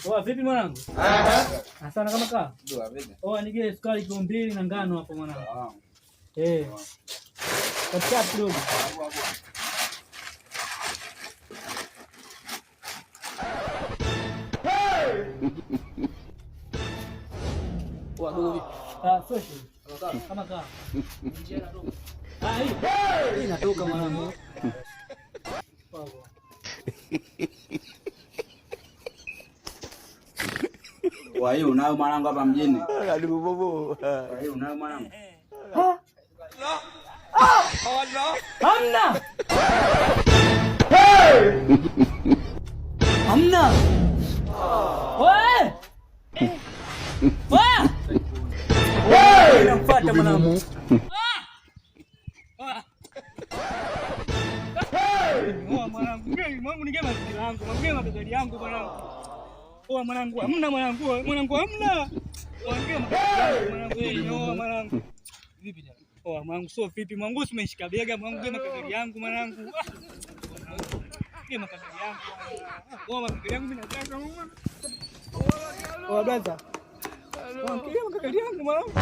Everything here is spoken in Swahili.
Poa, vipi mwanangu? Asante kama kaa. Ndio vipi? Nige sukari kilo 2 na ngano hapo mwanangu. Katika kidogo. Poa, dogo vipi? Fresh. Kama kaa. Njia na dogo. Hii inatoka mwanangu. Poa. Kwa hiyo unayo mwanangu hapa mjini? Karibu bobo. Kwa hiyo unayo mwanangu? Hamna. Hamna. Wewe. Wewe. Namfuata mwanangu. Mwanangu nige masikio yangu, mwanangu magari yangu mwanangu. Mwanangu hamna mwanangu hamna. Mwanangu. Vipi tena? Mwanangu sio vipi? Mwanangu umeshika bega mwanangu gema magari yangu mwanangu. Gema magari yangu. Magari yangu mimi nataka mwanangu. Brother. Gema magari yangu mwanangu.